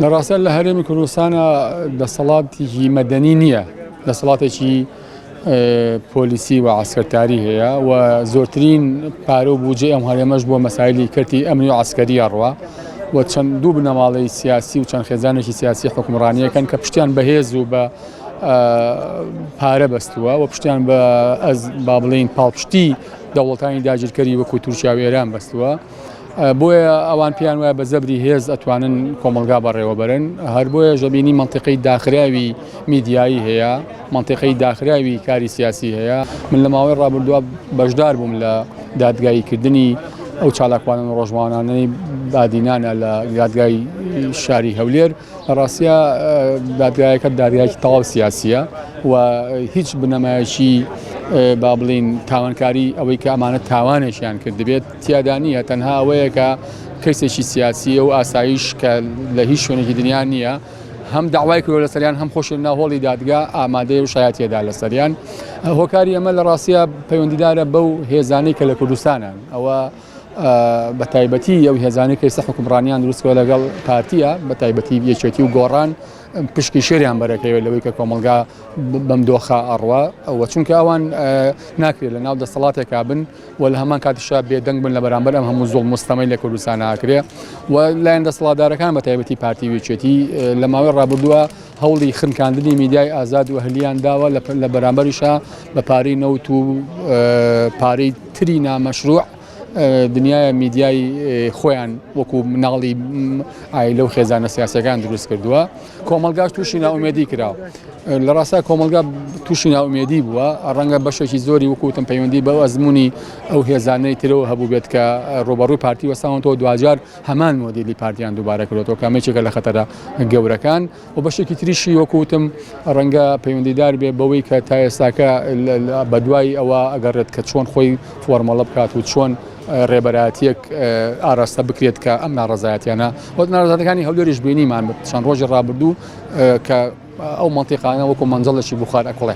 لە ڕاستە لە هەرێمی کوردستانە دەسەڵاتێکی مەدەنی نییە، دەسەڵاتێکی پۆلیسی و عسکەرتاری هەیە و زۆرترین پارە و بودجێ ئەم هەرێمەش بۆ مەسایلی کردی ئەمنی و عسکەری ڕوا و چەند دوو بنەماڵەی سیاسی و چەند خێزانێکی سیاسی حکومڕانیەکەن کە پشتیان بەهێز و بە پارە بەستووە و پشتیان بە با بڵێن پاڵپشتی دەوڵەتانی داگیرکەری وەکو تورکیا و ئێران بەستووە. بۆیە ئەوان پێیان وایە بە زەبری هێز ئەتوانن کۆمەلگا بەڕێوەبەرن، هەر بۆیە ژەبینی منتیقەی داخراوی میدیایی هەیە، منتیقەی داخراوی کاری سیاسی هەیە. من لە ماوەی ڕابردووە بەشدار بووم لە دادگاییکردنی ئەو چالاکوانن ڕۆژمانانەی دادینانە لە دادگای شاری هەولێر. لە ڕاستیە دادگایەکە دادگایەکی تەواو سیاسیە و هیچ بنەمایەکی با بڵین تاوانکاری ئەوەی کە ئەمانە تاوانێکیان کرد دەبێت تیادا نییە، تەنها ئەوەیە کە کەسێکی سیاسیە و ئاسایش کە لە هیچ شوێنێکی دنیا نییە، هەم داوای کردوە لەسەریان هەم خۆشی ناوهۆڵی دادگا ئامادەی و شایەتیەدا لەسەریان. هۆکاری ئەمە لە ڕاستیە پەیوەندیدارە بەو هێزانەی کە لە کوردستانن، ئەوە بە تایبەتی ئەو هێزانەی کە ئێستا حکومڕانیان دروستکەوە لەگەڵ پارتیە، بە تایبەتی یەکێتی و گۆڕان پشکی شێریان بەرەکەوێت لەوەی کە کۆمەلگا بەم دۆخە ئەڕوا ئەوە چونکە ئەوان ناکرێت لە ناو دەسەڵاتێکا بن و لە هەمان کاتیشا بێدەنگ بن لە بەرامبەر ئەم هەموو زوڵم مستەمەی لە کوردستان ناکرێت و لایەن دەسەڵاتدارەکان بە تایبەتی پارتی وێچێتی لە ماوەی ڕابردووە هەوڵی خنکاندنی میدیای ئازاد و هەلیان داوە لە بەرامبەریشا بە پارەی نەوت و پارەی تری نامەشروع دنیای میدیای خۆیان وەکو مناڵی ئایلە و خێزانە سیاسەکان دروست کردووە. کۆمەلگاش تووشی ناومێدی کراوە. لە ڕاستە کۆمەلگا تووشی ناومێدی بووە، ڕەنگە بەشێکی زۆری وەکوتم پەیوەندی بەو ئەزمموی ئەو هێزانەی ترەوە هەبوو بێت کە ڕۆبەڕووی پارتی وەستاونەوە دوجار هەمان مۆدیلی پارتیان دووبارە کردەوە کامێکێکە لە خەتەرە گەورەکان و بەشێکی تریشی وەکوتم ڕەنگە پەیوەندیدار بێ بەوەی کە تا ئێستاکە بەدوای ئەوە ئەگەڕێت کە چۆن خۆی فۆرمەڵە بکات و چۆن ڕێبەرایەتیەک ئاراستە بکرێت کە ئەم ناڕەزایەتیانە وەک ناڕەزایەتەکانی هەولێریش بینیمان چەند ڕۆژی ڕابردوو کە ئەو مەنتیقانە وەکو مەنجەڵێکی بوخار ئەکڵێ.